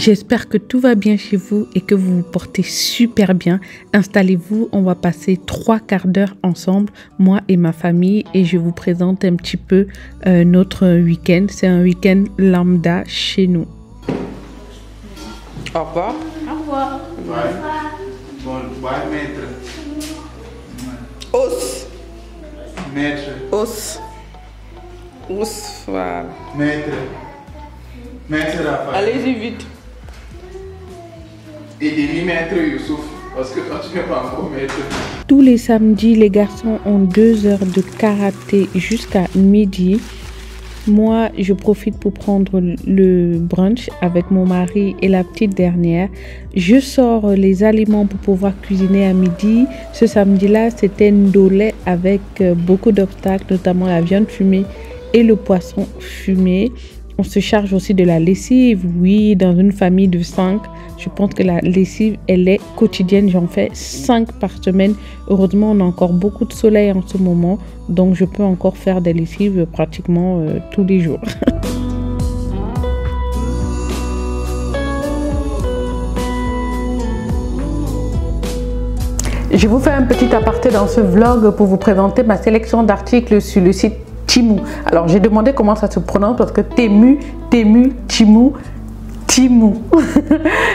J'espère que tout va bien chez vous et que vous vous portez super bien. Installez-vous, on va passer 3 quarts d'heure ensemble, moi et ma famille, et je vous présente un petit peu notre week-end. C'est un week-end lambda chez nous. Au revoir. Au revoir. Bon, vai, maître. Os. Maître. Os. Os, voilà. Maître. Maître Raphaël. Allez-y vite. Et demi-maître Youssouf. Parce que toi, tu n'es pas encore maître. Tous les samedis, les garçons ont 2 heures de karaté jusqu'à midi. Moi, je profite pour prendre le brunch avec mon mari et la petite dernière. Je sors les aliments pour pouvoir cuisiner à midi. Ce samedi-là, c'était ndolé avec beaucoup d'obstacles, notamment la viande fumée et le poisson fumé. On se charge aussi de la lessive. Oui, dans une famille de 5, je pense que la lessive, elle est quotidienne. J'en fais 5 par semaine. Heureusement, on a encore beaucoup de soleil en ce moment. Donc, je peux encore faire des lessives pratiquement tous les jours. Je vous fais un petit aparté dans ce vlog pour vous présenter ma sélection d'articles sur le site Temu. Alors j'ai demandé comment ça se prononce parce que Temu, Temu.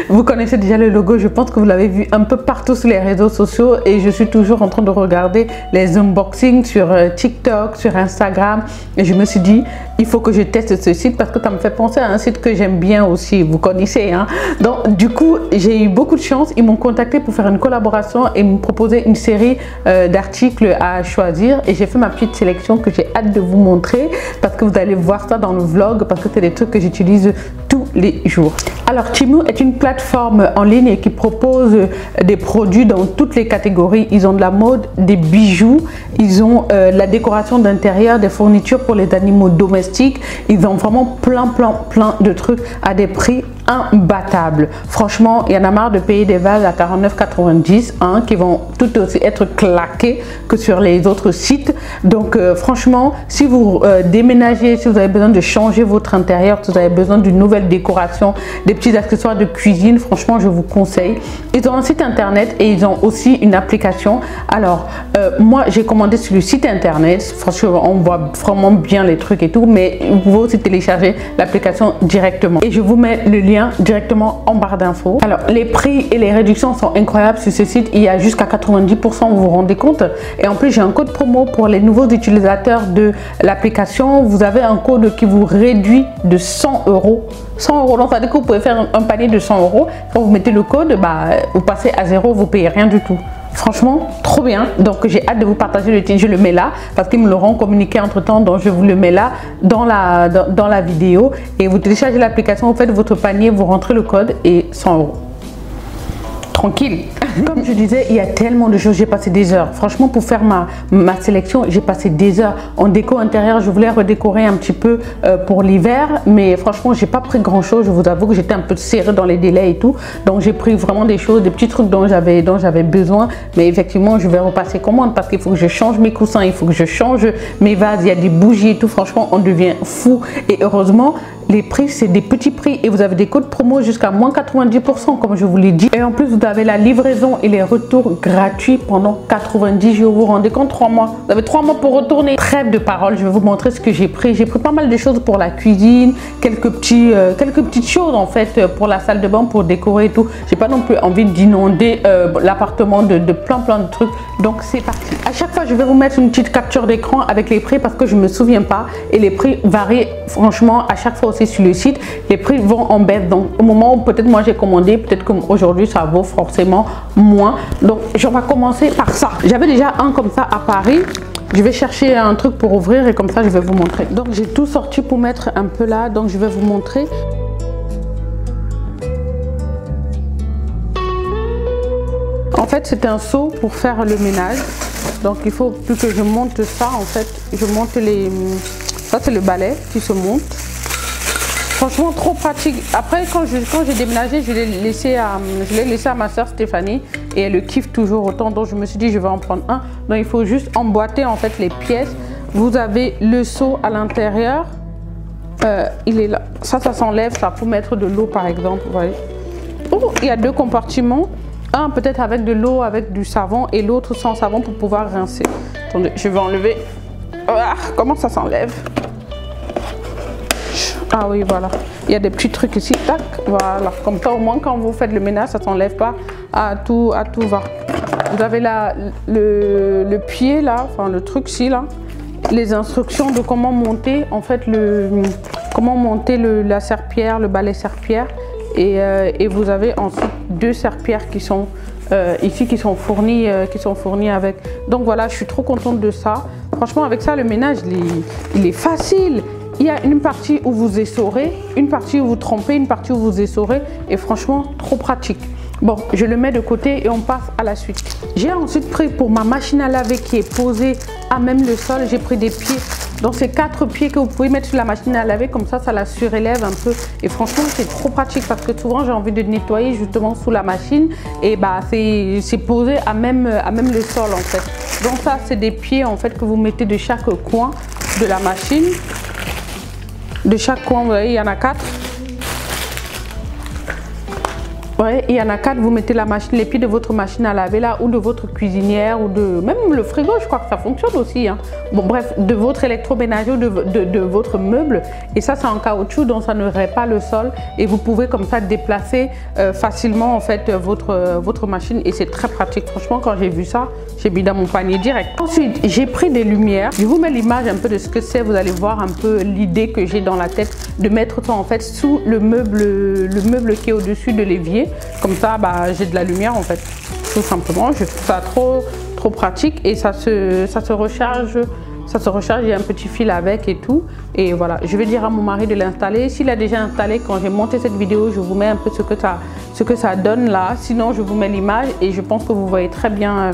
Vous connaissez déjà le logo, je pense que vous l'avez vu un peu partout sur les réseaux sociaux et je suis toujours en train de regarder les unboxings sur TikTok, sur Instagram et je me suis dit il faut que je teste ce site parce que ça me fait penser à un site que j'aime bien aussi, vous connaissez hein. Donc du coup j'ai eu beaucoup de chance, ils m'ont contacté pour faire une collaboration et me proposer une série d'articles à choisir et j'ai fait ma petite sélection que j'ai hâte de vous montrer parce que vous allez voir ça dans le vlog parce que c'est des trucs que j'utilise tous les jours. Alors Temu est une plateforme en ligne qui propose des produits dans toutes les catégories. Ils ont de la mode, des bijoux, ils ont la décoration d'intérieur, des fournitures pour les animaux domestiques. Ils ont vraiment plein de trucs à des prix imbattables. Franchement, il y en a marre de payer des vases à 49,90 hein, qui vont tout aussi être claqués que sur les autres sites. Donc franchement, si vous déménagez, si vous avez besoin de changer votre intérieur, si vous avez besoin d'une nouvelle décoration, des petits accessoires de cuisine, franchement je vous conseille. Ils ont un site internet et ils ont aussi une application. Alors moi j'ai commandé sur le site internet, franchement on voit vraiment bien les trucs et tout, mais vous pouvez aussi télécharger l'application directement et je vous mets le lien directement en barre d'infos. Alors les prix et les réductions sont incroyables sur ce site, il y a jusqu'à 90%, vous vous rendez compte, et en plus j'ai un code promo pour les nouveaux utilisateurs de l'application. Vous avez un code qui vous réduit de 100 €. 100 €, donc ça veut dire que vous pouvez faire un panier de 100 €. Quand vous mettez le code, vous passez à 0, vous payez rien du tout. Franchement, trop bien. Donc j'ai hâte de vous partager le titre. Je le mets là parce qu'ils me l'auront communiqué entre temps. Donc je vous le mets là dans la vidéo. Et vous téléchargez l'application, vous faites votre panier, vous rentrez le code et 100 €. Tranquille. Comme je disais, il y a tellement de choses, j'ai passé des heures. Franchement, pour faire ma sélection, j'ai passé des heures. En déco intérieure, je voulais redécorer un petit peu pour l'hiver, mais franchement, j'ai pas pris grand chose. Je vous avoue que j'étais un peu serrée dans les délais et tout. Donc, j'ai pris vraiment des choses, des petits trucs dont j'avais besoin. Mais effectivement, je vais repasser commande parce qu'il faut que je change mes coussins, il faut que je change mes vases. Il y a des bougies et tout. Franchement, on devient fou. Et heureusement, les prix, c'est des petits prix et vous avez des codes promo jusqu'à moins 90%, comme je vous l'ai dit. Et en plus, vous avez la livraison et les retours gratuits pendant 90 jours. Vous vous rendez compte, 3 mois. Vous avez 3 mois pour retourner. Trêve de parole, je vais vous montrer ce que j'ai pris. J'ai pris pas mal de choses pour la cuisine, quelques petites choses en fait pour la salle de bain, pour décorer et tout. J'ai pas non plus envie d'inonder l'appartement de plein de trucs. Donc c'est parti. À chaque fois, je vais vous mettre une petite capture d'écran avec les prix parce que je me souviens pas et les prix varient franchement à chaque fois aussi sur le site. Les prix vont en baisse. Donc au moment où peut-être moi j'ai commandé, peut-être qu'aujourd'hui ça vaut forcément moins. Donc on va commencer par ça. J'avais déjà un comme ça à Paris. Je vais chercher un truc pour ouvrir et comme ça je vais vous montrer. Donc j'ai tout sorti pour mettre un peu là. Donc je vais vous montrer. En fait c'est un seau pour faire le ménage. Donc il faut plus que je monte ça en fait. Je monte les... Ça c'est le balai qui se monte. Franchement, trop pratique. Après, quand j'ai déménagé, je l'ai laissé à ma soeur Stéphanie et elle le kiffe toujours autant. Donc, je me suis dit, je vais en prendre un. Donc, il faut juste emboîter en fait les pièces. Vous avez le seau à l'intérieur. il est là. Ça s'enlève, ça pour mettre de l'eau par exemple, vous voyez. Oh, il y a 2 compartiments. Un peut-être avec de l'eau, avec du savon, et l'autre sans savon pour pouvoir rincer. Attendez, je vais enlever. Ah, comment ça s'enlève? Ah oui, voilà. Il y a des petits trucs ici. Tac, voilà. Comme ça, au moins, quand vous faites le ménage, ça ne s'enlève pas. Tout va. Vous avez là le pied, là, enfin le truc ci, là. Les instructions de comment monter, en fait, la serpillière, le balai serpillière. Et vous avez ensuite 2 serpillères qui sont ici, qui sont fournies avec. Donc voilà, je suis trop contente de ça. Franchement, avec ça, le ménage, il est facile. Il y a une partie où vous essorez, une partie où vous trempez, une partie où vous essorez. Et franchement, trop pratique. Bon, je le mets de côté et on passe à la suite. J'ai ensuite pris pour ma machine à laver qui est posée à même le sol, j'ai pris des pieds. Donc c'est 4 pieds que vous pouvez mettre sur la machine à laver, comme ça la surélève un peu. Et franchement, c'est trop pratique parce que souvent j'ai envie de nettoyer justement sous la machine. Et bah c'est posé à même le sol en fait. Donc ça, c'est des pieds en fait que vous mettez de chaque coin de la machine. De chaque coin, vous voyez, il y en a 4. Ouais, il y en a 4, vous mettez les pieds de votre machine à laver là, ou de votre cuisinière, ou de même le frigo, je crois que ça fonctionne aussi. Hein. Bon bref, de votre électroménager ou de votre meuble. Et ça, c'est en caoutchouc, donc ça ne raye pas le sol. Et vous pouvez comme ça déplacer facilement en fait votre machine. Et c'est très pratique. Franchement, quand j'ai vu ça, j'ai mis dans mon panier direct. Ensuite, j'ai pris des lumières. Je vous mets l'image un peu de ce que c'est. Vous allez voir un peu l'idée que j'ai dans la tête de mettre ça en fait sous le meuble qui est au-dessus de l'évier. Comme ça, bah, j'ai de la lumière en fait, tout simplement. Je trouve ça trop pratique et ça se recharge. Ça se recharge, il y a un petit fil avec et tout. Et voilà, je vais dire à mon mari de l'installer. S'il a déjà installé, quand j'ai monté cette vidéo, je vous mets un peu ce que ça donne là. Sinon, je vous mets l'image et je pense que vous voyez très bien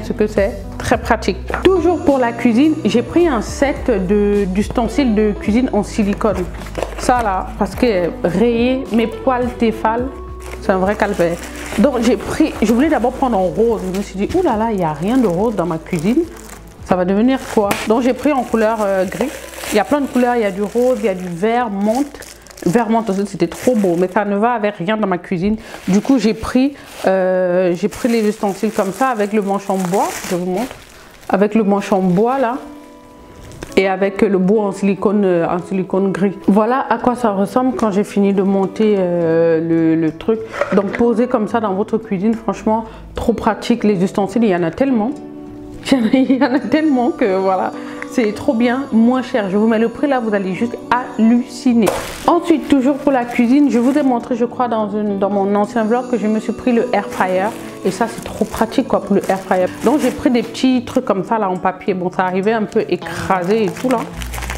ce que c'est. Très pratique. Toujours pour la cuisine, j'ai pris un set d'ustensiles de cuisine en silicone. Ça là, parce que rayer mes poils Tefal, c'est un vrai calvaire. Donc je voulais d'abord prendre en rose. Je me suis dit, oulala, il n'y a rien de rose dans ma cuisine. Ça va devenir quoi? Donc j'ai pris en couleur gris. Il y a plein de couleurs, il y a du rose, il y a du vert menthe. Vert menthe aussi, c'était trop beau, mais ça ne va avec rien dans ma cuisine. Du coup, j'ai pris les ustensiles comme ça avec le manche en bois. Je vous montre. Avec le manche en bois là. Et avec le bout en silicone gris. Voilà à quoi ça ressemble quand j'ai fini de monter le truc. Donc posé comme ça dans votre cuisine, franchement, trop pratique. Les ustensiles, il y en a tellement. Il y en a tellement que voilà, c'est trop bien, moins cher. Je vous mets le prix là, vous allez juste halluciner. Ensuite, toujours pour la cuisine, je vous ai montré, je crois, dans mon ancien vlog que je me suis pris le air fryer. Et ça, c'est trop pratique quoi pour le air fryer. Donc, j'ai pris des petits trucs comme ça là en papier. Bon, ça arrivait un peu écrasé et tout là.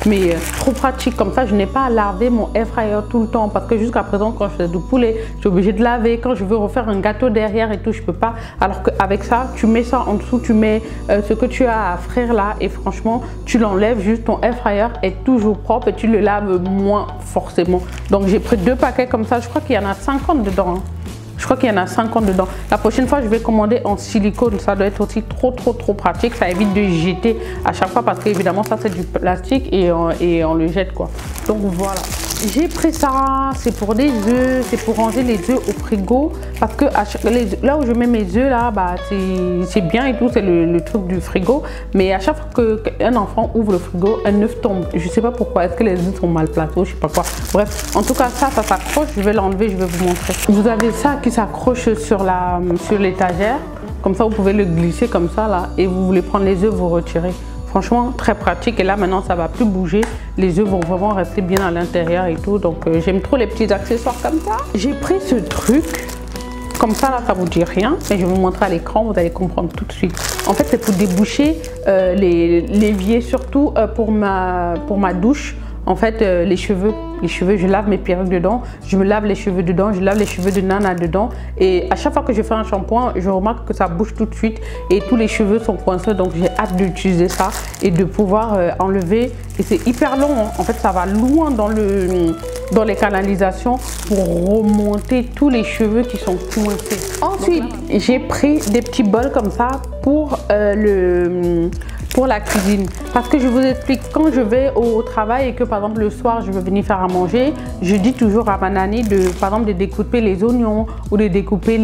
Mais trop pratique comme ça, je n'ai pas à laver mon air fryer tout le temps parce que jusqu'à présent quand je fais du poulet, je suis obligée de laver. Quand je veux refaire un gâteau derrière et tout, je peux pas. Alors qu'avec ça, tu mets ça en dessous, tu mets ce que tu as à frire là et franchement, tu l'enlèves juste, ton air fryer est toujours propre et tu le laves moins forcément. Donc j'ai pris 2 paquets comme ça, je crois qu'il y en a 50 dedans. Hein. Je crois qu'il y en a 50 dedans. La prochaine fois, je vais commander en silicone. Ça doit être aussi trop pratique. Ça évite de jeter à chaque fois parce qu'évidemment, ça, c'est du plastique et on le jette, quoi. Donc, voilà. J'ai pris ça. C'est pour des œufs. C'est pour ranger les œufs au frigo. Parce que là où je mets mes œufs, là, bah, c'est bien et tout. C'est le truc du frigo. Mais à chaque fois qu'un enfant ouvre le frigo, un œuf tombe. Je ne sais pas pourquoi. Est-ce que les œufs sont mal placés? Je ne sais pas quoi. Bref, en tout cas, ça s'accroche. Je vais l'enlever. Je vais vous montrer. Vous avez ça qui s'accroche sur l'étagère. Comme ça, vous pouvez le glisser comme ça, là. Et vous voulez prendre les œufs, vous retirez. Franchement, très pratique. Et là, maintenant, ça va plus bouger. Les œufs vont vraiment rester bien à l'intérieur et tout. Donc, j'aime trop les petits accessoires comme ça. J'ai pris ce truc. Comme ça, là, ça vous dit rien. Mais je vais vous montrer à l'écran. Vous allez comprendre tout de suite. En fait, c'est pour déboucher l'évier, surtout pour ma douche. En fait, les cheveux, je lave mes perruques dedans, je me lave les cheveux dedans, je lave les cheveux de Nana dedans. Et à chaque fois que je fais un shampoing, je remarque que ça bouge tout de suite et tous les cheveux sont coincés. Donc j'ai hâte d'utiliser ça et de pouvoir enlever. Et c'est hyper long, hein. En fait, ça va loin dans les canalisations pour remonter tous les cheveux qui sont coincés. Ensuite, j'ai pris des petits bols comme ça pour pour la cuisine. Parce que je vous explique, quand je vais au travail et que par exemple le soir je veux venir faire à manger, je dis toujours à ma nanny de par exemple de découper les oignons ou de découper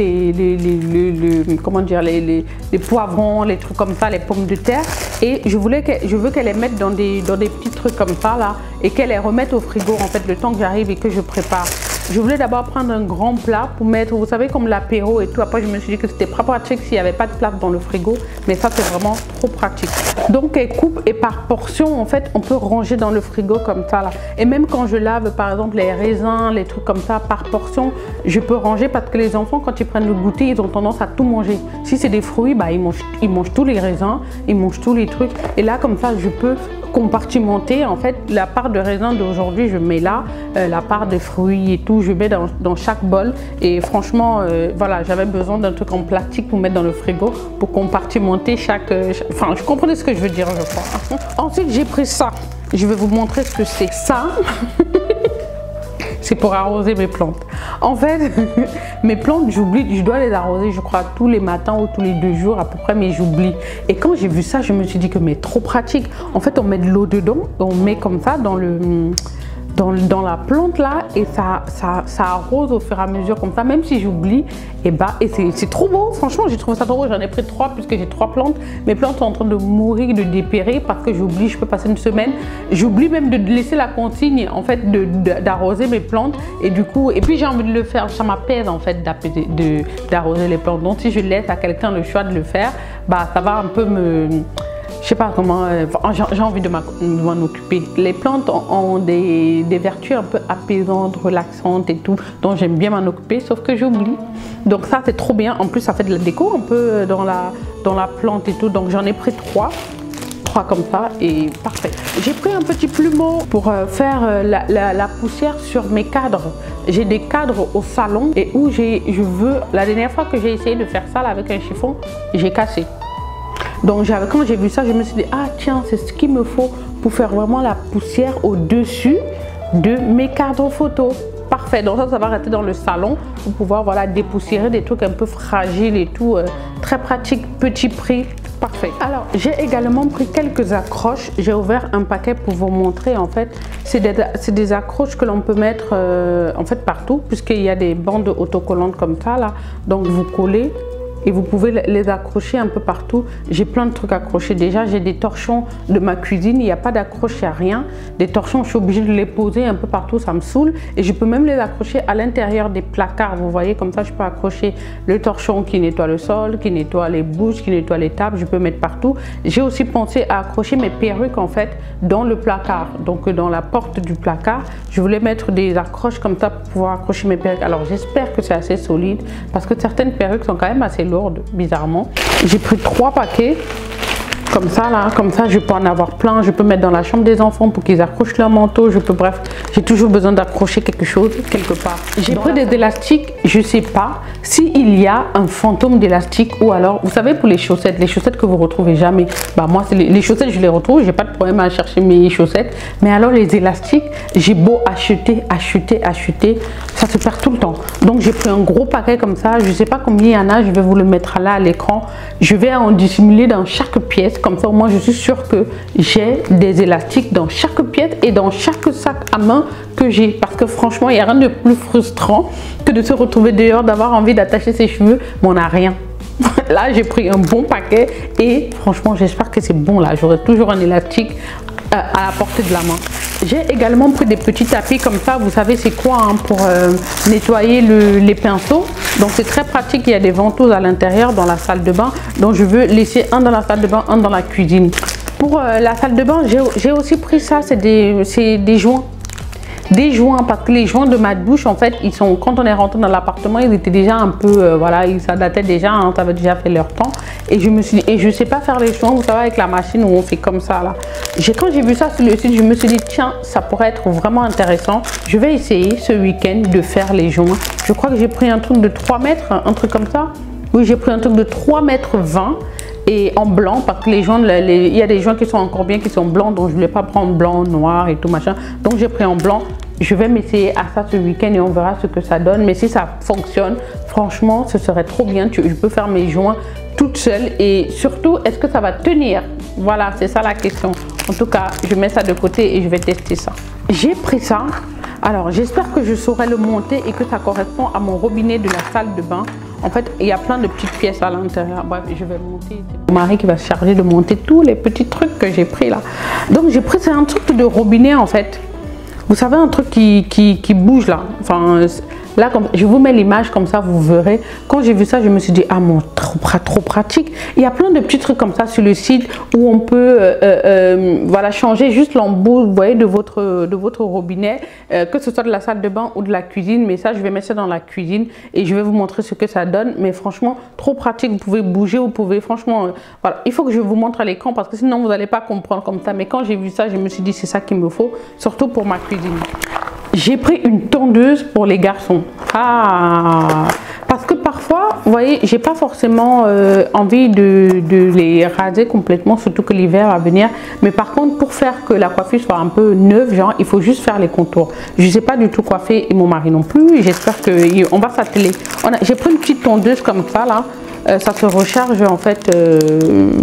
comment dire, les poivrons, les trucs comme ça, les pommes de terre. Et je veux qu'elle les mette dans des petits trucs comme ça là et qu'elle les remette au frigo en fait le temps que j'arrive et que je prépare. Je voulais d'abord prendre un grand plat pour mettre, vous savez, comme l'apéro et tout. Après, je me suis dit que c'était pas pratique s'il n'y avait pas de place dans le frigo. Mais ça, c'est vraiment trop pratique. Donc, elle coupe et par portion, en fait, on peut ranger dans le frigo comme ça, là. Et même quand je lave, par exemple, les raisins, les trucs comme ça, par portion, je peux ranger parce que les enfants, quand ils prennent le goûter, ils ont tendance à tout manger. Si c'est des fruits, bah, ils mangent tous les raisins, ils mangent tous les trucs. Et là, comme ça, je peux compartimenter en fait la part de raisin d'aujourd'hui, je mets là, la part de fruits et tout, je mets dans chaque bol. Et franchement, voilà, j'avais besoin d'un truc en plastique pour mettre dans le frigo pour compartimenter chaque enfin, je comprenais ce que je veux dire, je crois. Ensuite, j'ai pris ça. Je vais vous montrer ce que c'est. Ça, c'est pour arroser mes plantes. En fait, mes plantes, j'oublie, je dois les arroser, je crois, tous les matins ou tous les 2 jours à peu près, mais j'oublie. Et quand j'ai vu ça, je me suis dit que mais trop pratique. En fait, on met de l'eau dedans, on met comme ça dans dans la plante là et ça arrose au fur et à mesure comme ça, même si j'oublie. Et c'est trop beau, franchement j'ai trouvé ça trop beau. J'en ai pris 3 puisque j'ai 3 plantes. Mes plantes sont en train de mourir, de dépérir parce que j'oublie, je peux passer une semaine, j'oublie même de laisser la consigne en fait d'arroser mes plantes. Et du coup, et puis j'ai envie de le faire, ça m'apaise en fait d'arroser les plantes. Donc si je laisse à quelqu'un le choix de le faire, bah ça va un peu me... Je sais pas comment, j'ai envie de m'en occuper. Les plantes ont des vertus un peu apaisantes, relaxantes et tout, donc j'aime bien m'en occuper, sauf que j'oublie. Donc ça c'est trop bien, en plus ça fait de la déco un peu dans la plante et tout, donc j'en ai pris 3 comme ça et parfait. J'ai pris un petit plumeau pour faire la poussière sur mes cadres. J'ai des cadres au salon et où la dernière fois que j'ai essayé de faire ça là, avec un chiffon, j'ai cassé. Donc quand j'ai vu ça, je me suis dit, ah tiens, c'est ce qu'il me faut pour faire vraiment la poussière au-dessus de mes cadres photos. Parfait, donc ça va rester dans le salon pour pouvoir voilà, dépoussiérer des trucs un peu fragiles et tout. Très pratique, petit prix, parfait. Alors, j'ai également pris quelques accroches. J'ai ouvert un paquet pour vous montrer en fait. C'est des accroches que l'on peut mettre en fait partout puisqu'il y a des bandes autocollantes comme ça là. Donc vous collez. Et vous pouvez les accrocher un peu partout. J'ai plein de trucs accrochés. Déjà, j'ai des torchons de ma cuisine. Il n'y a pas d'accroche, il n'y a rien. Des torchons, je suis obligée de les poser un peu partout. Ça me saoule. Et je peux même les accrocher à l'intérieur des placards. Vous voyez, comme ça, je peux accrocher le torchon qui nettoie le sol, qui nettoie les bouches, qui nettoie les tables. Je peux mettre partout. J'ai aussi pensé à accrocher mes perruques, en fait, dans le placard. Donc, dans la porte du placard, je voulais mettre des accroches comme ça pour pouvoir accrocher mes perruques. Alors, j'espère que c'est assez solide parce que certaines perruques sont quand même assez lourdes. Bizarrement, j'ai pris 3 paquets comme ça là, comme ça je peux en avoir plein. Je peux mettre dans la chambre des enfants pour qu'ils accrochent leur manteau. Bref, j'ai toujours besoin d'accrocher quelque chose quelque part. J'ai pris des élastiques. Je sais pas s'il y a un fantôme d'élastique ou alors vous savez pour les chaussettes que vous retrouvez jamais. Bah moi c'est les chaussettes, je les retrouve, j'ai pas de problème à chercher mes chaussettes. Mais alors les élastiques, j'ai beau acheter, ça se perd tout le temps. Donc j'ai pris un gros paquet comme ça. Je sais pas combien il y en a. Je vais vous le mettre là à l'écran. Je vais en dissimuler dans chaque pièce. Comme ça, au moins, je suis sûre que j'ai des élastiques dans chaque pièce et dans chaque sac à main que j'ai. Parce que franchement, il n'y a rien de plus frustrant que de se retrouver dehors, d'avoir envie d'attacher ses cheveux, mais on n'a rien. Là, j'ai pris un bon paquet et franchement, j'espère que c'est bon là. J'aurai toujours un élastique à la portée de la main. J'ai également pris des petits tapis comme ça, vous savez c'est quoi hein, pour nettoyer les pinceaux. Donc c'est très pratique, il y a des ventouses à l'intérieur dans la salle de bain. Donc je veux laisser un dans la salle de bain, un dans la cuisine. Pour la salle de bain, j'ai aussi pris ça, c'est des joints. Des joints, parce que les joints de ma douche en fait ils sont, quand on est rentré dans l'appartement ils étaient déjà un peu voilà, ça datait déjà hein, ça avait déjà fait leur temps et je me suis dit, et je sais pas faire les joints, vous savez avec la machine où on fait comme ça là. Quand j'ai vu ça sur le site, je me suis dit tiens, ça pourrait être vraiment intéressant, je vais essayer ce week-end de faire les joints. Je crois que j'ai pris un truc de 3 mètres, un truc comme ça. Oui, j'ai pris un truc de 3,20 mètres et en blanc parce que les joints, il y a des joints qui sont encore bien, qui sont blancs, donc je ne voulais pas prendre blanc, noir et tout machin. Donc j'ai pris en blanc. Je vais m'essayer à ça ce week-end et on verra ce que ça donne. Mais si ça fonctionne, franchement, ce serait trop bien. Je peux faire mes joints toute seule et surtout, est-ce que ça va tenir? Voilà, c'est ça la question. En tout cas, je mets ça de côté et je vais tester ça. J'ai pris ça. Alors, j'espère que je saurai le monter et que ça correspond à mon robinet de la salle de bain. En fait, il y a plein de petites pièces à l'intérieur. Bref, je vais monter. C'est mon mari qui va se charger de monter tous les petits trucs que j'ai pris là. Donc, j'ai pris, c'est un truc de robinet en fait. Vous savez, un truc qui bouge là. Enfin, là, comme, je vous mets l'image comme ça, vous verrez. Quand j'ai vu ça, je me suis dit, ah mon, trop pratique. Il y a plein de petits trucs comme ça sur le site où on peut voilà, changer juste l'embout, vous voyez, de votre robinet, que ce soit de la salle de bain ou de la cuisine. Mais ça, je vais mettre ça dans la cuisine et je vais vous montrer ce que ça donne. Mais franchement, trop pratique. Vous pouvez bouger, vous pouvez, franchement, voilà. Il faut que je vous montre à l'écran parce que sinon, vous n'allez pas comprendre comme ça. Mais quand j'ai vu ça, je me suis dit, c'est ça qu'il me faut, surtout pour ma cuisine. J'ai pris une tondeuse pour les garçons. Parce que parfois, vous voyez, j'ai pas forcément envie de les raser complètement, surtout que l'hiver va venir. Mais par contre, pour faire que la coiffure soit un peu neuve, genre, il faut juste faire les contours. Je sais pas du tout coiffer et mon mari non plus. J'espère qu'on va s'atteler. J'ai pris une petite tondeuse comme ça là. Ça se recharge en fait,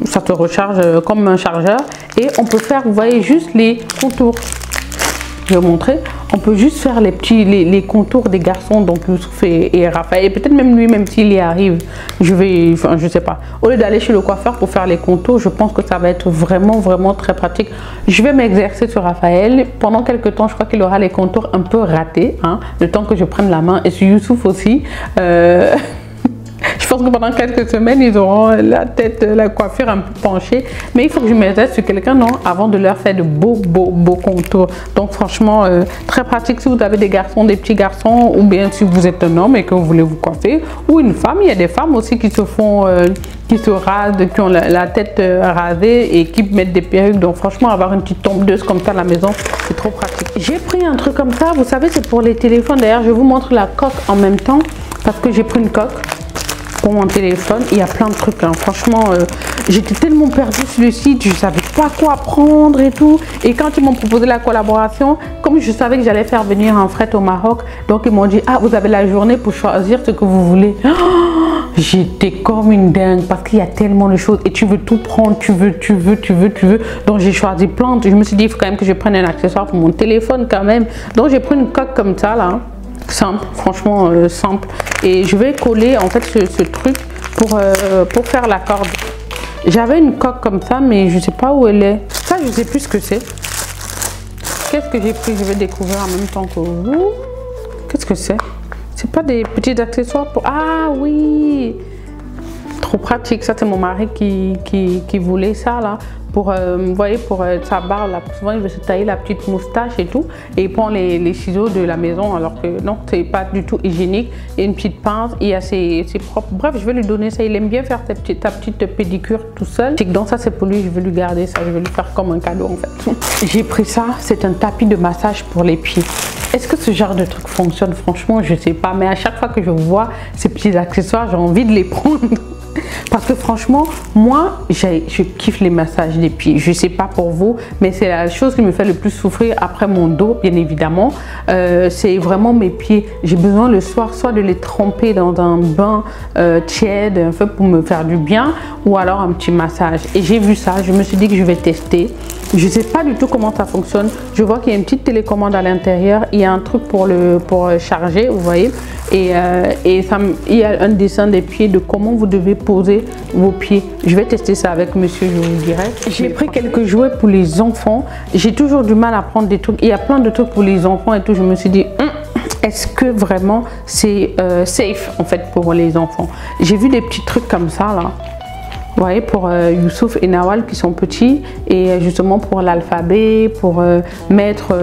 ça se recharge comme un chargeur. Et on peut faire, vous voyez, juste les contours. Je vais vous montrer. On peut juste faire les contours des garçons, donc Youssouf et Raphaël, et peut-être même lui, même s'il y arrive, je sais pas. Au lieu d'aller chez le coiffeur pour faire les contours, je pense que ça va être vraiment très pratique. Je vais m'exercer sur Raphaël. Pendant quelques temps, je crois qu'il aura les contours un peu ratés, hein, le temps que je prenne la main, et sur Youssouf aussi. Je pense que pendant quelques semaines, ils auront la tête, la coiffure un peu penchée. Mais il faut que je m'exerce sur quelqu'un, non, avant de leur faire de beaux contours. Donc franchement, très pratique si vous avez des garçons, des petits garçons, ou bien si vous êtes un homme et que vous voulez vous coiffer, ou une femme. Il y a des femmes aussi qui se font, qui se rasent, qui ont la tête rasée et qui mettent des perruques. Donc franchement, avoir une petite tondeuse comme ça à la maison, c'est trop pratique. J'ai pris un truc comme ça, vous savez, c'est pour les téléphones. D'ailleurs, je vous montre la coque en même temps parce que j'ai pris une coque pour mon téléphone. Il y a plein de trucs, hein. Franchement, j'étais tellement perdue sur le site, je ne savais pas quoi prendre et tout. Et quand ils m'ont proposé la collaboration, comme je savais que j'allais faire venir un fret au Maroc, donc ils m'ont dit, ah, vous avez la journée pour choisir ce que vous voulez. Oh, j'étais comme une dingue parce qu'il y a tellement de choses et tu veux tout prendre, tu veux. Donc j'ai choisi plein. Je me suis dit, il faut quand même que je prenne un accessoire pour mon téléphone quand même. Donc j'ai pris une coque comme ça là. Simple, franchement simple, et je vais coller en fait ce truc pour faire la corde. J'avais une coque comme ça mais je sais pas où elle est, ça je sais plus ce que c'est. Qu'est-ce que j'ai pris? Je vais découvrir en même temps que vous. Qu'est-ce que c'est? C'est pas des petits accessoires pour... Ah oui, trop pratique. Ça c'est mon mari qui voulait ça là. Pour, vous voyez, pour sa barbe, là, souvent il veut se tailler la petite moustache et tout, et il prend les ciseaux de la maison, alors que non, c'est pas du tout hygiénique. Et une petite pince, il y a ses propres. Bref, je vais lui donner ça. Il aime bien faire sa petite pédicure tout seul. Donc ça c'est pour lui, je vais lui garder ça, je vais lui faire comme un cadeau en fait. J'ai pris ça, c'est un tapis de massage pour les pieds. Est-ce que ce genre de truc fonctionne? Franchement, je sais pas, mais à chaque fois que je vois ces petits accessoires, j'ai envie de les prendre. Parce que franchement, moi, je kiffe les massages des pieds. Je sais pas pour vous, mais c'est la chose qui me fait le plus souffrir après mon dos, bien évidemment. C'est vraiment mes pieds. J'ai besoin le soir, soit de les tremper dans un bain tiède, un peu pour me faire du bien, ou alors un petit massage. Et j'ai vu ça, je me suis dit que je vais tester. Je sais pas du tout comment ça fonctionne. Je vois qu'il y a une petite télécommande à l'intérieur. Il y a un truc pour charger, vous voyez. Et il y a un dessin des pieds, de comment vous devez poser vos pieds. Je vais tester ça avec monsieur, je vous dirai. J'ai pris quelques jouets pour les enfants. J'ai toujours du mal à prendre des trucs. Il y a plein de trucs pour les enfants et tout. Je me suis dit, est-ce que vraiment c'est safe en fait pour les enfants? J'ai vu des petits trucs comme ça là. Vous voyez, pour Youssouf et Nawal qui sont petits, et justement pour l'alphabet, pour mettre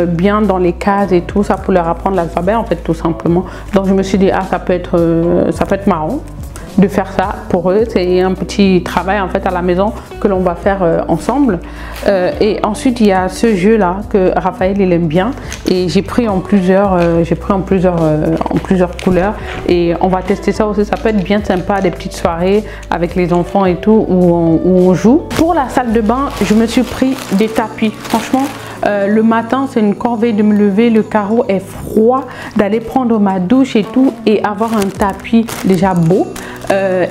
bien dans les cases et tout ça, pour leur apprendre l'alphabet en fait, tout simplement. Donc je me suis dit, ah, ça peut être marrant de faire ça pour eux. C'est un petit travail en fait à la maison que l'on va faire ensemble. Et ensuite il y a ce jeu là que Raphaël il aime bien, et j'ai pris en plusieurs couleurs, et on va tester ça aussi. Ça peut être bien sympa, des petites soirées avec les enfants et tout, où on joue. Pour la salle de bain, je me suis pris des tapis. Franchement, le matin c'est une corvée de me lever, le carreau est froid, d'aller prendre ma douche et tout, et avoir un tapis déjà beau.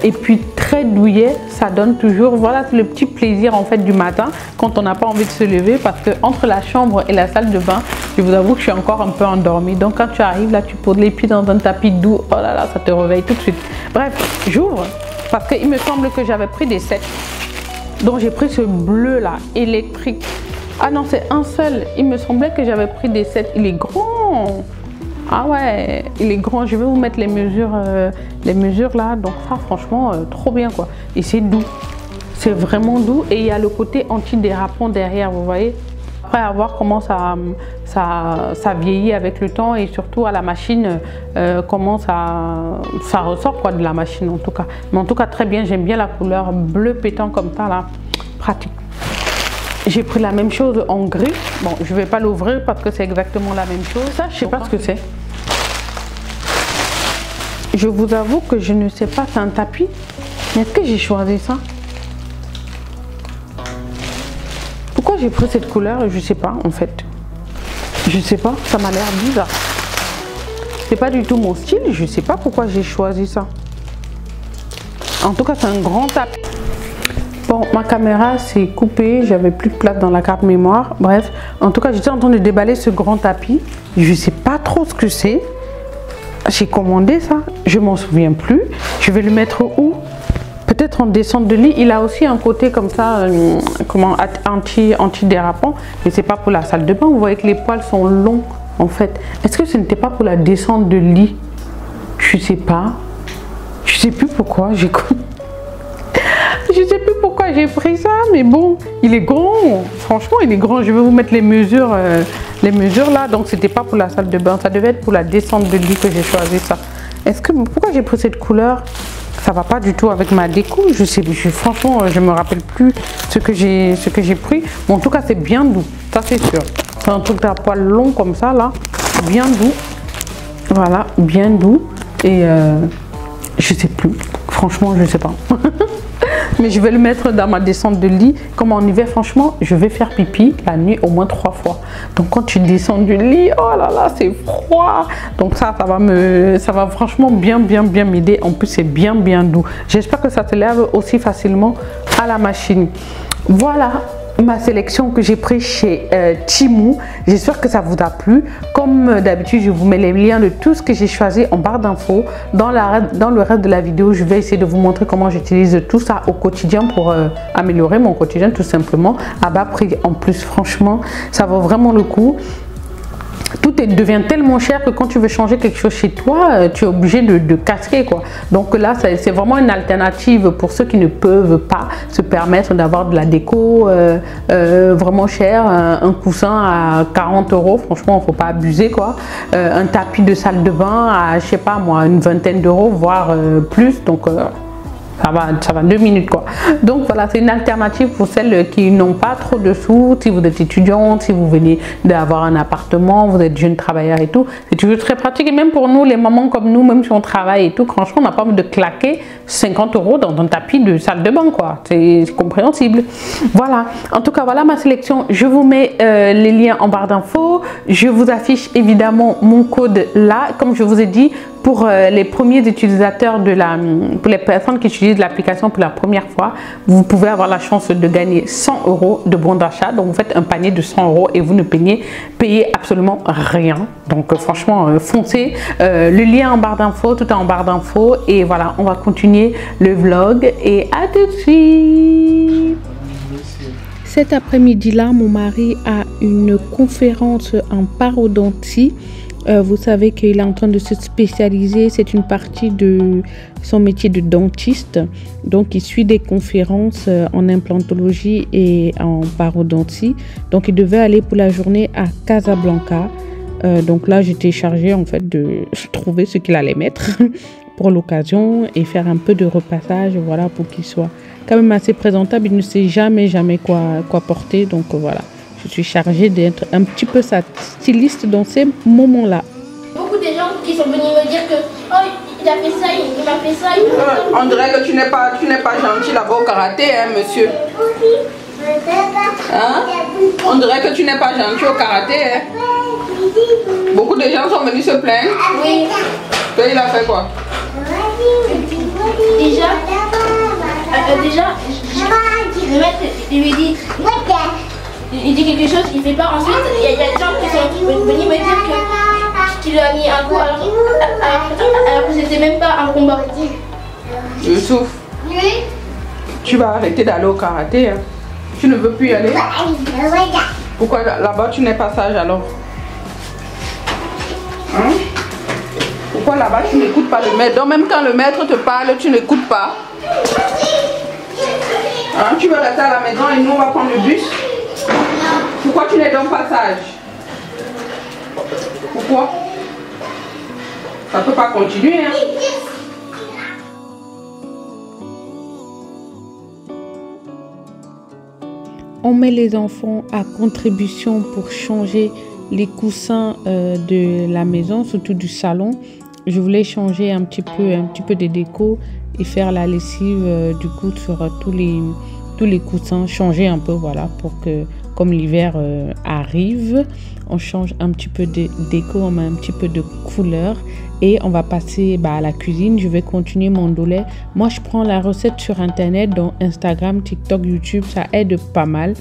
et puis très douillet, ça donne toujours, voilà, le petit plaisir en fait du matin quand on n'a pas envie de se lever, parce que entre la chambre et la salle de bain, je vous avoue que je suis encore un peu endormie. Donc quand tu arrives là, tu poses les pieds dans un tapis doux, oh là là, ça te réveille tout de suite. Bref, j'ouvre parce qu'il me semble que j'avais pris des sets. Donc j'ai pris ce bleu là, électrique. Ah non, c'est un seul. Il me semblait que j'avais pris des sets. Il est grand. Ah ouais, il est grand. Je vais vous mettre les mesures là. Donc ça, franchement, trop bien quoi. Et c'est doux. C'est vraiment doux. Et il y a le côté anti-dérapant derrière, vous voyez. Après, à voir comment ça vieillit avec le temps, et surtout à la machine, comment ça ressort quoi de la machine en tout cas. Mais en tout cas, très bien. J'aime bien la couleur bleu pétant comme ça là. Pratique. J'ai pris la même chose en gris. Bon, je ne vais pas l'ouvrir parce que c'est exactement la même chose. Ça, je ne sais pas ce que c'est. Je vous avoue que je ne sais pas, c'est un tapis. Mais est-ce que j'ai choisi ça? Pourquoi j'ai pris cette couleur? Je ne sais pas en fait. Je ne sais pas, ça m'a l'air bizarre. C'est pas du tout mon style, je ne sais pas pourquoi j'ai choisi ça. En tout cas, c'est un grand tapis. Bon, ma caméra s'est coupée, j'avais plus de place dans la carte mémoire. Bref, en tout cas, j'étais en train de déballer ce grand tapis. Je sais pas trop ce que c'est. J'ai commandé ça, je m'en souviens plus. Je vais le mettre où? Peut-être en descente de lit. Il a aussi un côté comme ça, comment, anti-dérapant. Mais c'est pas pour la salle de bain. Vous voyez que les poils sont longs en fait. Est-ce que ce n'était pas pour la descente de lit? Je sais pas. Je sais plus pourquoi j'ai Je sais plus pourquoi j'ai pris ça, mais bon, il est grand. Franchement, il est grand. Je vais vous mettre les mesures là. Donc, c'était pas pour la salle de bain. Ça devait être pour la descente de lit que j'ai choisi ça. Pourquoi j'ai pris cette couleur? Ça va pas du tout avec ma déco. Franchement, je me rappelle plus ce que j'ai pris. Mais en tout cas, c'est bien doux. Ça, c'est sûr. C'est un truc à poils longs comme ça là, bien doux. Voilà, bien doux. Et je sais plus. Franchement, je sais pas. Mais je vais le mettre dans ma descente de lit. Comme en hiver, franchement, je vais faire pipi la nuit au moins 3 fois. Donc quand tu descends du lit, oh là là, c'est froid. Donc ça va franchement bien m'aider. En plus, c'est bien doux. J'espère que ça se lève aussi facilement à la machine. Voilà ma sélection que j'ai pris chez Temu. J'espère que ça vous a plu. Comme d'habitude, je vous mets les liens de tout ce que j'ai choisi en barre d'infos. Dans le reste de la vidéo, je vais essayer de vous montrer comment j'utilise tout ça au quotidien pour améliorer mon quotidien tout simplement à bas prix. En plus, franchement, ça vaut vraiment le coup. Tout devient tellement cher que quand tu veux changer quelque chose chez toi, tu es obligé de casquer quoi. Donc là, c'est vraiment une alternative pour ceux qui ne peuvent pas se permettre d'avoir de la déco vraiment chère. Un coussin à 40 €, franchement, il ne faut pas abuser quoi. Un tapis de salle de bain à, je sais pas moi, une vingtaine d'euros, voire plus. Donc ça va 2 minutes quoi. Donc voilà, c'est une alternative pour celles qui n'ont pas trop de sous. Si vous êtes étudiante, si vous venez d'avoir un appartement, vous êtes jeune travailleur et tout, c'est toujours très pratique. Et même pour nous, les mamans comme nous, même si on travaille et tout, franchement, on n'a pas envie de claquer 50 € dans un tapis de salle de bain quoi. C'est compréhensible. Voilà, en tout cas, voilà ma sélection. Je vous mets les liens en barre d'infos. Je vous affiche évidemment mon code là, comme je vous ai dit. Pour les premiers utilisateurs pour les personnes qui utilisent l'application pour la première fois, vous pouvez avoir la chance de gagner 100 € de bon d'achat. Donc vous faites un panier de 100 € et vous ne payez absolument rien. Donc franchement, foncez. Le lien en barre d'infos, tout est en barre d'infos. Et voilà, on va continuer le vlog et à tout de suite. Cet après-midi-là, mon mari a une conférence en parodontie. Vous savez qu'il est en train de se spécialiser, c'est une partie de son métier de dentiste. Donc il suit des conférences en implantologie et en parodontie. Donc il devait aller pour la journée à Casablanca. Donc là j'étais chargée en fait de trouver ce qu'il allait mettre pour l'occasion et faire un peu de repassage, voilà, pour qu'il soit quand même assez présentable. Il ne sait jamais quoi porter, donc voilà. Je suis chargée d'être un petit peu sa styliste dans ces moments-là. Beaucoup de gens qui sont venus me dire que oh, il a fait ça, il m'a fait ça. On dirait que tu n'es pas gentil là-bas au karaté, hein, monsieur. Hein? On dirait que tu n'es pas gentil au karaté. Hein? Beaucoup de gens sont venus se plaindre. Oui. Il a fait quoi? déjà, le maître il lui dit, il dit quelque chose, il fait pas. Ensuite, il y a des gens qui sont venus me dire qu'il a mis un coup alors que c'était même pas un combat. Youssouf, tu vas arrêter d'aller au karaté. Hein. Tu ne veux plus y aller? Pourquoi là-bas tu n'es pas sage alors? Hein? Pourquoi là-bas tu n'écoutes pas le maître? Donc même quand le maître te parle, tu n'écoutes pas. Hein? Tu veux rester à la maison et nous on va prendre le bus? Pourquoi tu n'es donc pas sage? Pourquoi? Ça ne peut pas continuer. Hein? On met les enfants à contribution pour changer les coussins de la maison, surtout du salon. Je voulais changer un petit peu de déco et faire la lessive du coup sur tous les coussins, changer un peu, voilà, pour que comme l'hiver arrive, on change un petit peu de déco, on met un petit peu de couleur et on va passer à la cuisine. Je vais continuer mon ndolé. Moi, je prends la recette sur internet, donc Instagram, TikTok, YouTube, ça aide pas mal.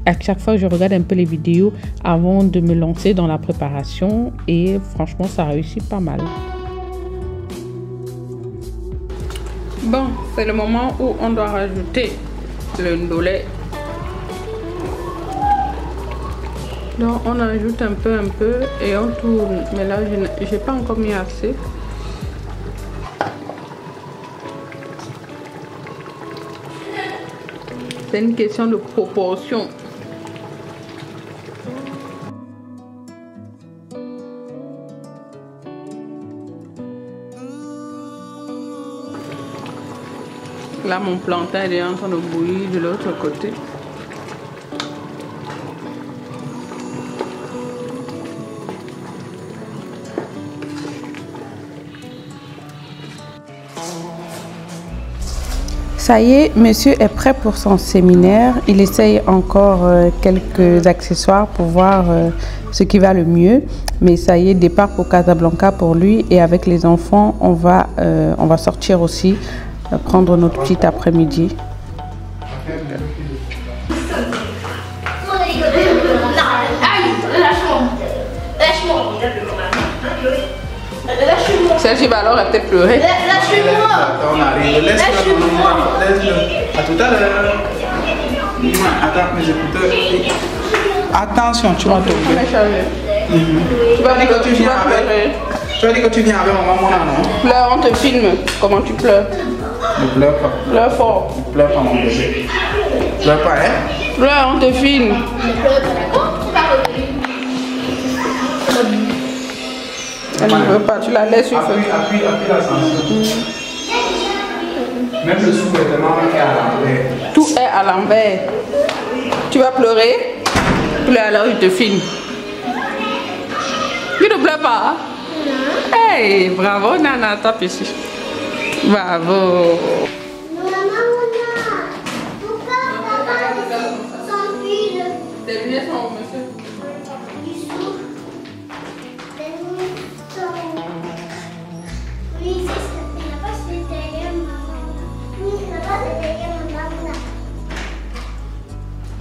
À chaque fois, je regarde un peu les vidéos avant de me lancer dans la préparation et franchement, ça réussit pas mal. Bon, c'est le moment où on doit rajouter le ndolé. Donc on ajoute un peu et on tourne. Mais là, je n'ai pas encore mis assez. C'est une question de proportion. Là, mon plantain est en train de bouillir de l'autre côté. Ça y est, monsieur est prêt pour son séminaire. Il essaye encore quelques accessoires pour voir ce qui va le mieux. Mais ça y est, départ pour Casablanca pour lui. Et avec les enfants, on va sortir aussi, prendre notre petit après-midi. Serge va alors peut-être pleurer. Lâche-moi. On arrive. Laisse-le. À tout à l'heure. Attends, mes écouteurs. Attention, tu vas tomber. Tu vas dire que tu viens pleurer. Tu vas dire que tu viens avec maman, non? Pleure, on te filme. Comment tu pleures? Ne pleure pas. Pleure fort. Ne pleure pas, mon bébé. Pleure pas, hein? Pleure, on te filme. Elle ne veut pas, tu la laisses sur feu. Appuie la censure. Même le sous-vêtement est à l'envers. Tout est à l'envers. Tu vas pleurer? Pleure alors, il te filme. Tu ne pleures pas? Hey, bravo Nana, tape ici. Bravo. Tes lunettes sont où, monsieur?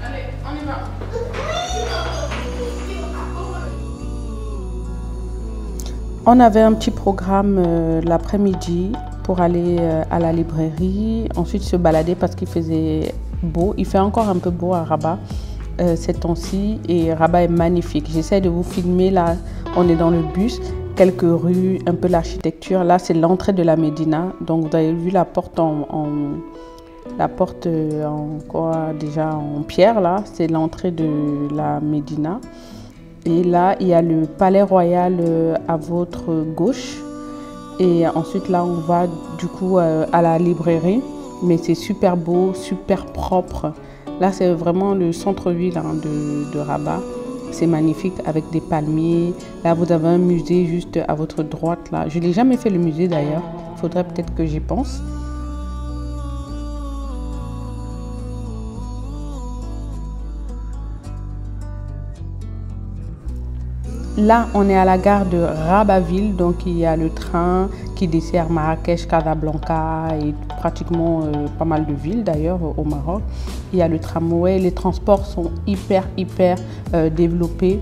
Allez, on y va. On avait un petit programme l'après-midi pour aller à la librairie, ensuite se balader parce qu'il faisait beau. Il fait encore un peu beau à Rabat ces temps-ci et Rabat est magnifique. J'essaie de vous filmer là, on est dans le bus, quelques rues, un peu l'architecture. Là, c'est l'entrée de la Médina. Donc, vous avez vu la porte en pierre là, c'est l'entrée de la Médina. Et là, il y a le palais royal à votre gauche. Et ensuite, là, on va du coup à la librairie. Mais c'est super beau, super propre. Là, c'est vraiment le centre-ville hein, de Rabat. C'est magnifique avec des palmiers. Là, vous avez un musée juste à votre droite. Là. Je n'ai jamais fait le musée d'ailleurs. Il faudrait peut-être que j'y pense. Là, on est à la gare de Rabatville, donc il y a le train qui dessert Marrakech, Casablanca et pratiquement pas mal de villes d'ailleurs au Maroc. Il y a le tramway, les transports sont hyper développés.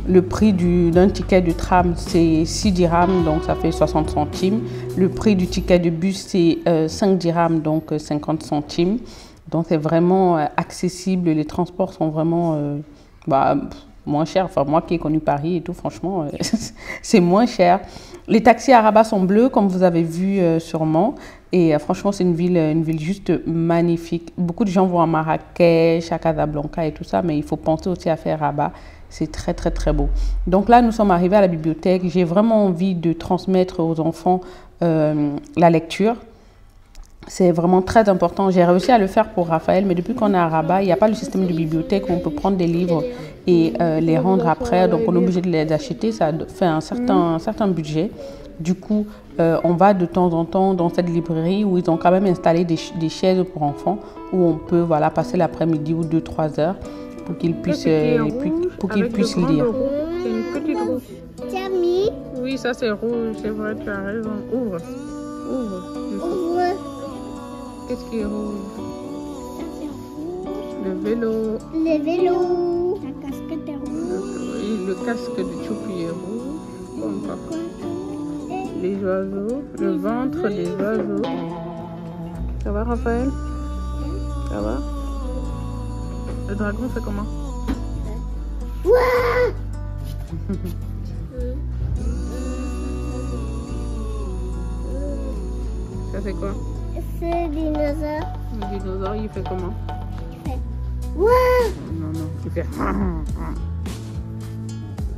Le prix d'un ticket de tram c'est 6 dirhams, donc ça fait 60 centimes. Le prix du ticket de bus c'est 5 dirhams, donc 50 centimes. Donc c'est vraiment accessible, les transports sont vraiment moins cher. Enfin, moi qui ai connu Paris et tout, franchement, c'est moins cher. Les taxis à Rabat sont bleus, comme vous avez vu sûrement. Et franchement, c'est une ville juste magnifique. Beaucoup de gens vont à Marrakech, à Casablanca et tout ça, mais il faut penser aussi à faire Rabat. C'est très beau. Donc là, nous sommes arrivés à la bibliothèque. J'ai vraiment envie de transmettre aux enfants la lecture. C'est vraiment très important. J'ai réussi à le faire pour Raphaël, mais depuis qu'on est à Rabat, il n'y a pas le système de bibliothèque où on peut prendre des livres et les rendre après. Donc, on est obligé de les acheter. Ça fait un certain budget. Du coup, on va de temps en temps dans cette librairie où ils ont quand même installé des chaises pour enfants où on peut passer l'après-midi ou 2-3 heures pour qu'ils puissent, lire. C'est une petite roue. Oui, ça c'est rouge. C'est vrai, tu as raison. Ouvre. Qu'est-ce qui est rouge? Le vélo. La casquette est rouge. Le casque de Choupi est rouge. Comme papa. Les oiseaux. Le ventre des oiseaux. Ça va, Raphaël? Ça va? Le dragon fait comment? Ça fait quoi? C'est le dinosaure. Le dinosaure, il fait comment? Il fait ouais. Non, il fait.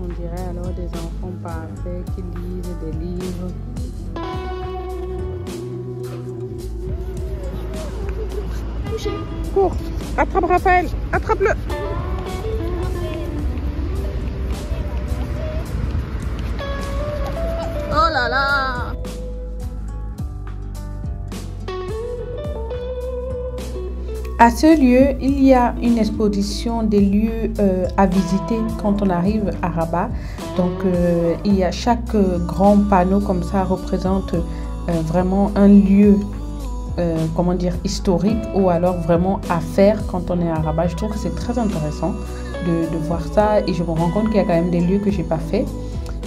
On dirait alors des enfants parfaits qui lisent des livres. Cours, attrape Raphaël, attrape-le. Oh là là. À ce lieu, il y a une exposition des lieux à visiter quand on arrive à Rabat. Donc, il y a chaque grand panneau comme ça représente vraiment un lieu, historique ou alors vraiment à faire quand on est à Rabat. Je trouve que c'est très intéressant de voir ça et je me rends compte qu'il y a quand même des lieux que j'ai pas fait,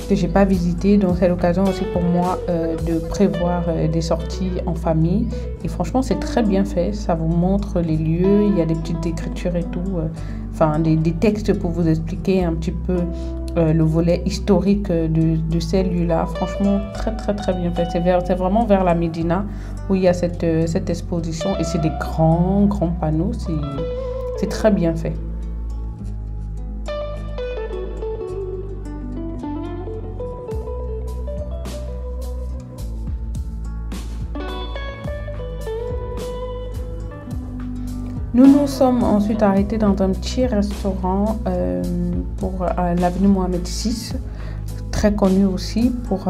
que j'ai pas visité, donc c'est l'occasion aussi pour moi de prévoir des sorties en famille et franchement c'est très bien fait, ça vous montre les lieux, il y a des petites écritures et tout, des textes pour vous expliquer un petit peu le volet historique de ces lieux-là. Franchement très bien fait, c'est vraiment vers la Médina où il y a cette exposition et c'est des grands panneaux, c'est très bien fait. Nous nous sommes ensuite arrêtés dans un petit restaurant pour l'avenue Mohamed VI, très connu aussi, pour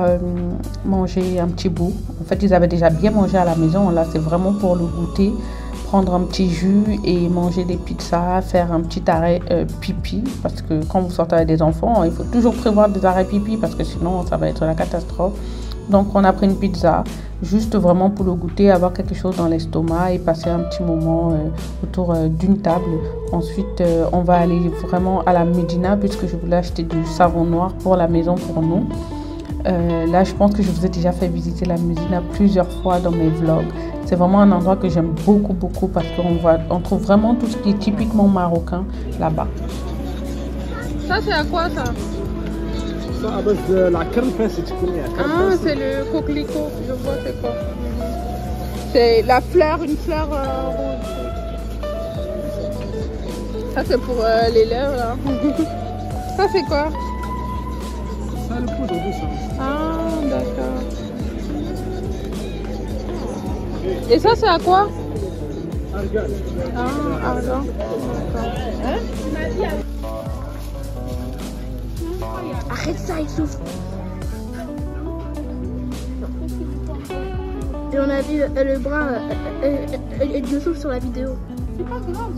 manger un petit bout. En fait, ils avaient déjà bien mangé à la maison. Là, c'est vraiment pour le goûter, prendre un petit jus et manger des pizzas, faire un petit arrêt pipi. Parce que quand vous sortez avec des enfants, il faut toujours prévoir des arrêts pipi parce que sinon, ça va être la catastrophe. Donc, on a pris une pizza, juste vraiment pour le goûter, avoir quelque chose dans l'estomac et passer un petit moment autour d'une table. Ensuite, on va aller vraiment à la Médina puisque je voulais acheter du savon noir pour la maison pour nous. Là, je pense que je vous ai déjà fait visiter la Médina plusieurs fois dans mes vlogs. C'est vraiment un endroit que j'aime beaucoup parce qu'on trouve vraiment tout ce qui est typiquement marocain là-bas. Ça, c'est à quoi ça? Ah, c'est le coquelicot, je vois c'est quoi. C'est la fleur, une fleur rouge. Ça c'est pour les lèvres là. Ça c'est quoi? Ça le poudre douce. Ah d'accord. Et ça c'est à quoi? Argan. Ah argan. Hein? Arrête ça, il souffre. Et on a vu le bras de souffle sur la vidéo. C'est pas grave.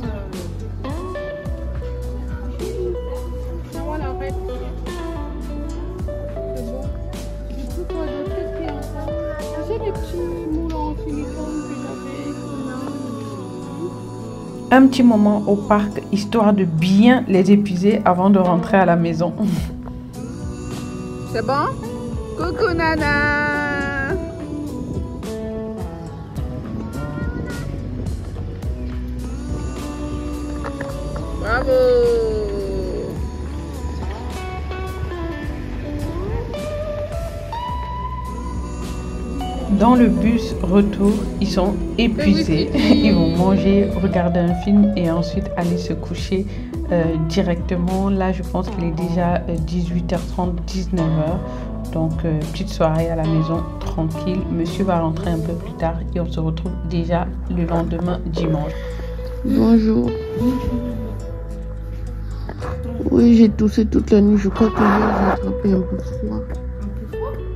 Ça va la règle. C'est bon. Du coup, quoi d'autre? Qu'est-ce qu'il y a encore? un petit moment au parc, histoire de bien les épuiser avant de rentrer à la maison. C'est bon? Coucou Nana! Bravo! Dans le bus retour, ils sont épuisés. Ils vont manger, regarder un film et ensuite aller se coucher directement. Là, je pense qu'il est déjà 18h30, 19h. Donc, petite soirée à la maison, tranquille. Monsieur va rentrer un peu plus tard et on se retrouve déjà le lendemain, dimanche. Bonjour. Oui, j'ai toussé toute la nuit. Je crois que hier, j'ai attrapé un peu froid.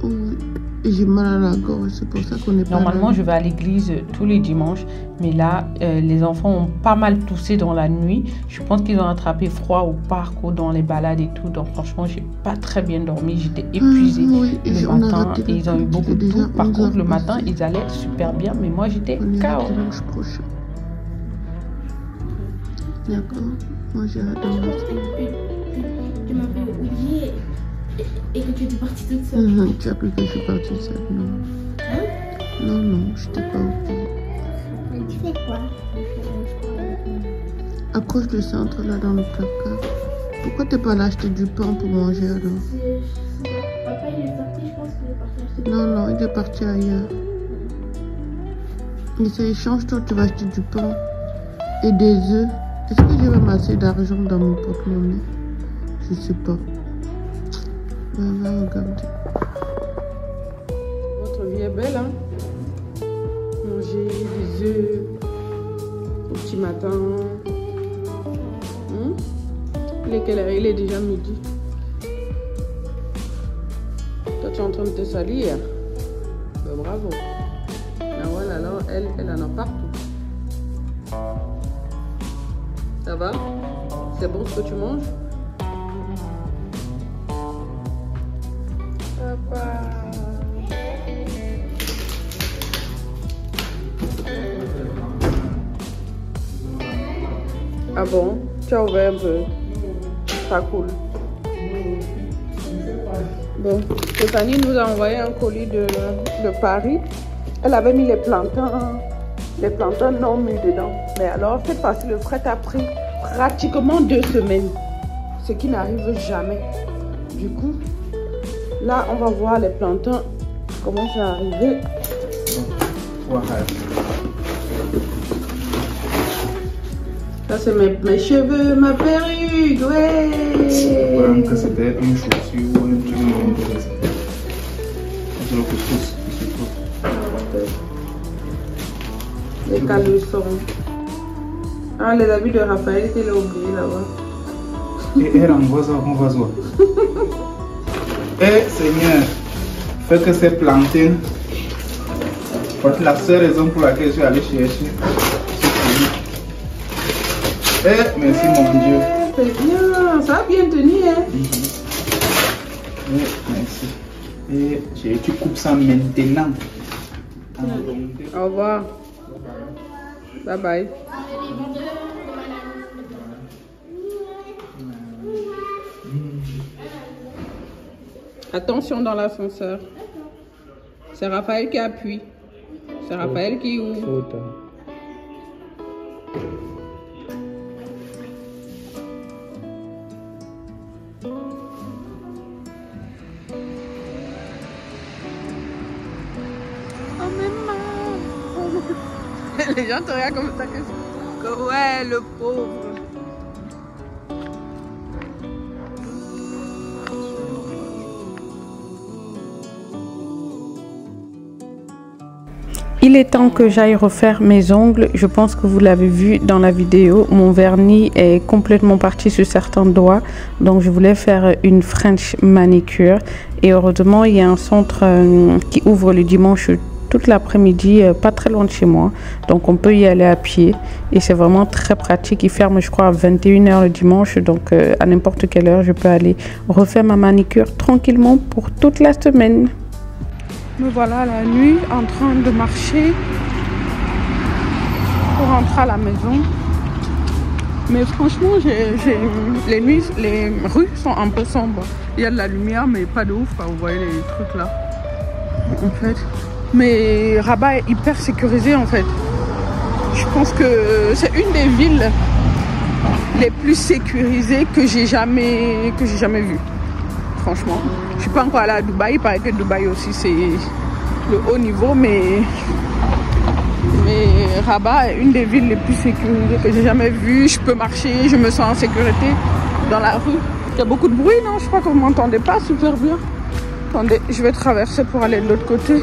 Oui. Et j'ai mal à la gorge, c'est pour ça qu'on est pas Normalement, là. je vais à l'église tous les dimanches, mais là, les enfants ont pas mal toussé dans la nuit. Je pense qu'ils ont attrapé froid au parc ou dans les balades et tout. Donc, franchement, j'ai pas très bien dormi. J'étais épuisée Oui, le matin et ils ont eu beaucoup de tout. Par contre, le matin, ils allaient super bien, mais moi, j'étais KO. Dimanche prochain. D'accord. Moi, j'ai hâte de Tu m'avais oublié et que tu étais partie toute seule. Tu as cru que je suis partie seule, non. Hein? Non, non, je t'ai pas oublié. Tu fais quoi? Accroche le centre là dans le placard. Pourquoi t'es pas là acheter du pain pour manger alors? Papa il est sorti, je pense qu'il est parti acheter. Non, non, il est parti ailleurs. Mais ça échange, toi, tu vas acheter du pain et des œufs. Est-ce que j'ai même assez d'argent dans mon porte-monnaie? Je sais pas. Va regarder. Votre vie est belle, hein? Manger des œufs au petit matin. Il est quelle heure? Il est déjà midi. Toi, tu es en train de te salir. Ben, bravo. Ah voilà, alors elle en a partout. Ça va? C'est bon ce que tu manges? Papa. Ah bon? Tu as ouvert un peu? Ça coule. Bon, Stéphanie nous a envoyé un colis de Paris. Elle avait mis les plantains non mûrs dedans. Mais alors, cette fois-ci, le fret a pris pratiquement 2 semaines. Ce qui n'arrive jamais. Du coup, là, on va voir les plantains comment ça arriver. Ça, c'est mes cheveux, ma perruque, ouais. Voilà, que c'était une chaussure ou un truc qui m'intéresse. C'est le couscous qui se trouve. Les caleçons. Ah, les habits de Raphaël, il a oublié là-bas. Et elle envoie ça, on va voir. Eh Seigneur, fais que ces plantains. C'est la seule raison pour laquelle je suis allé chercher. Eh, merci mon Dieu. C'est bien, ça a bien tenu, hein. Eh, merci. Et tu coupes ça maintenant. Au revoir. Bye bye. Attention dans l'ascenseur. C'est Raphaël qui appuie. C'est Raphaël qui ouvre. Oh maman. Les gens te regardent comme ça que ouais, le pauvre. Il est temps que j'aille refaire mes ongles. Je pense que vous l'avez vu dans la vidéo. Mon vernis est complètement parti sur certains doigts. Donc je voulais faire une French manicure. Et heureusement, il y a un centre qui ouvre le dimanche toute l'après-midi, pas très loin de chez moi. Donc on peut y aller à pied. Et c'est vraiment très pratique. Il ferme, je crois, à 21 h le dimanche. Donc à n'importe quelle heure, je peux aller refaire ma manicure tranquillement pour toute la semaine. Me voilà la nuit en train de marcher pour rentrer à la maison. Mais franchement, les nuits, les rues sont un peu sombres. Il y a de la lumière, mais pas de ouf. Vous voyez les trucs là. En fait. Mais Rabat est hyper sécurisé en fait. Je pense que c'est une des villes les plus sécurisées que j'ai jamais vues. Franchement. Je suis pas encore allée à Dubaï. Il paraît que Dubaï aussi c'est le haut niveau, mais Rabat est une des villes les plus sécurisées que j'ai jamais vues. Je peux marcher, je me sens en sécurité dans la rue. Il y a beaucoup de bruit, non? Je crois que vous m'entendez pas super bien. Attendez, je vais traverser pour aller de l'autre côté.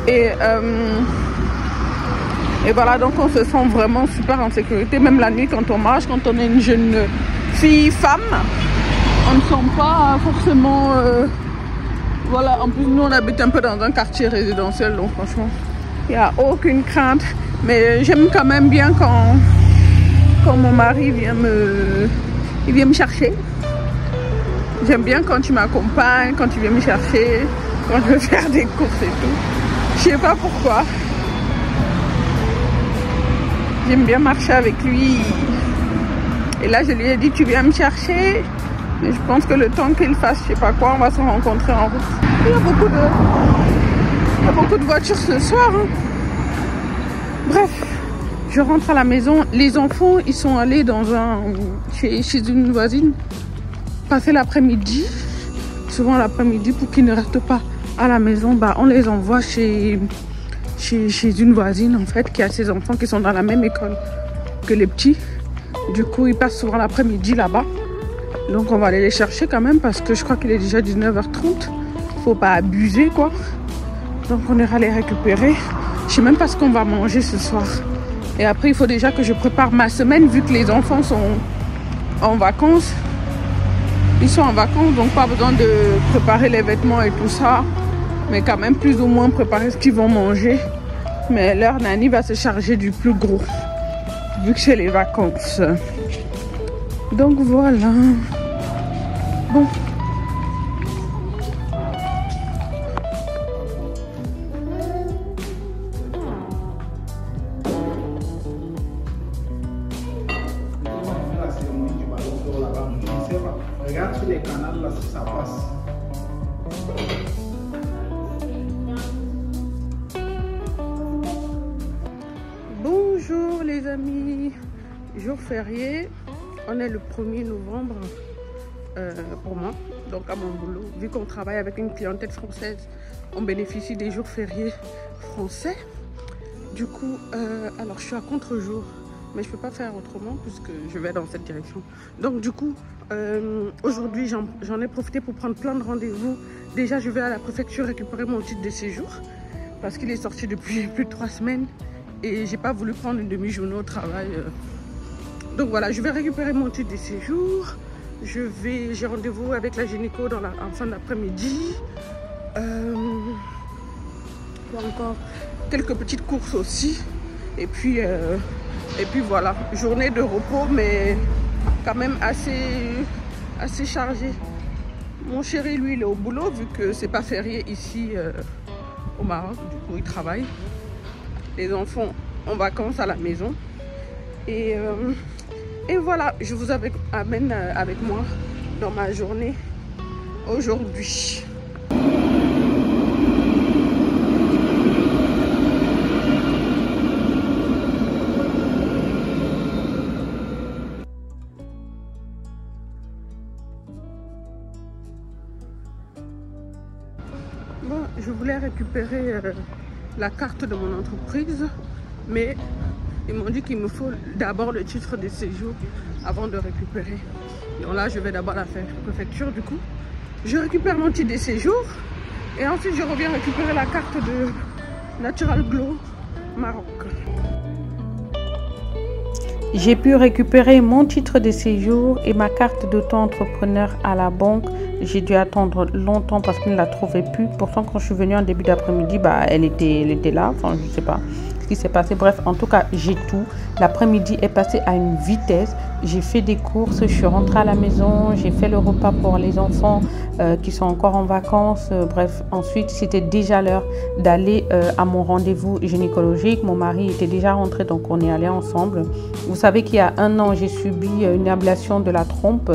Et voilà, donc on se sent vraiment super en sécurité. Même la nuit quand on marche, quand on est une jeune fille, femme, on ne sent pas forcément... voilà, en plus nous on habite un peu dans un quartier résidentiel, donc franchement, il n'y a aucune crainte. Mais j'aime quand même bien quand mon mari vient me chercher. J'aime bien quand tu m'accompagnes, quand tu viens me chercher, quand je veux faire des courses et tout. Je sais pas pourquoi. J'aime bien marcher avec lui. Et là, je lui ai dit, tu viens me chercher. Mais je pense que le temps qu'il fasse, je sais pas quoi, on va se rencontrer en route. Il y a beaucoup de voitures ce soir. Hein. Bref, je rentre à la maison. Les enfants, ils sont allés chez une voisine passer l'après-midi. Souvent l'après-midi, pour qu'ils ne restent pas à la maison, on les envoie chez une voisine en fait qui a ses enfants qui sont dans la même école que les petits. Du coup, ils passent souvent l'après-midi là-bas. Donc on va aller les chercher quand même parce que je crois qu'il est déjà 19h30. Faut pas abuser quoi. Donc on ira les récupérer. Je sais même pas ce qu'on va manger ce soir. Et après il faut déjà que je prépare ma semaine vu que les enfants sont en vacances. Ils sont en vacances donc pas besoin de préparer les vêtements et tout ça. Mais quand même plus ou moins préparer ce qu'ils vont manger. Mais leur nanny va se charger du plus gros. Vu que c'est les vacances. Donc voilà. Bon. Regarde sur les canaux là si ça passe. Bonjour les amis. Jour férié. On est le 1er novembre pour moi, donc à mon boulot. Vu qu'on travaille avec une clientèle française, on bénéficie des jours fériés français. Du coup, alors je suis à contre-jour, mais je peux pas faire autrement puisque je vais dans cette direction. Donc du coup, aujourd'hui, j'en ai profité pour prendre plein de rendez-vous. Déjà, je vais à la préfecture récupérer mon titre de séjour parce qu'il est sorti depuis plus de 3 semaines et j'ai pas voulu prendre une demi-journée au travail. Donc voilà, je vais récupérer mon titre de séjour. J'ai rendez-vous avec la gynéco en fin d'après-midi. Il y a encore quelques petites courses aussi. Et puis voilà, journée de repos, mais quand même assez chargée. Mon chéri, lui, il est au boulot vu que c'est pas férié ici au Maroc. Du coup, il travaille. Les enfants en vacances à la maison. Et voilà, je vous amène avec moi dans ma journée aujourd'hui. Bon, je voulais récupérer la carte de mon entreprise, mais ils m'ont dit qu'il me faut d'abord le titre de séjour avant de récupérer. Donc là, je vais d'abord à la préfecture du coup. Je récupère mon titre de séjour et ensuite je reviens récupérer la carte de Natural Glow Maroc. J'ai pu récupérer mon titre de séjour et ma carte d'auto-entrepreneur à la banque. J'ai dû attendre longtemps parce qu'il ne la trouvait plus. Pourtant, quand je suis venue en début d'après-midi, elle était là. Enfin, je sais pas ce qui s'est passé. Bref, en tout cas, j'ai tout. L'après-midi est passé à une vitesse. J'ai fait des courses, je suis rentrée à la maison, j'ai fait le repas pour les enfants qui sont encore en vacances. Bref, ensuite, c'était déjà l'heure d'aller à mon rendez-vous gynécologique. Mon mari était déjà rentré, donc on est allé ensemble. Vous savez qu'il y a 1 an, j'ai subi une ablation de la trompe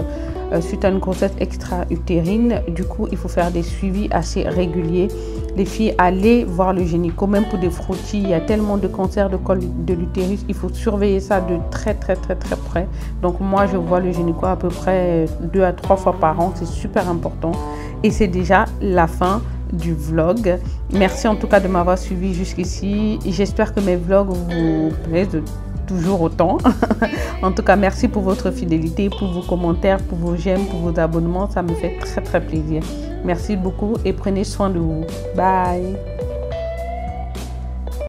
suite à une grossesse extra-utérine. Du coup, il faut faire des suivis assez réguliers. Les filles, allez voir le gynéco, même pour des frottis. Il y a tellement de cancers de col de l'utérus. Il faut surveiller ça de très près. Donc moi, je vois le gynéco à peu près 2 à 3 fois par an. C'est super important. Et c'est déjà la fin du vlog. Merci en tout cas de m'avoir suivi jusqu'ici. J'espère que mes vlogs vous plaisent toujours autant. En tout cas, merci pour votre fidélité, pour vos commentaires, pour vos j'aime, pour vos abonnements. Ça me fait très plaisir. Merci beaucoup et prenez soin de vous. Bye.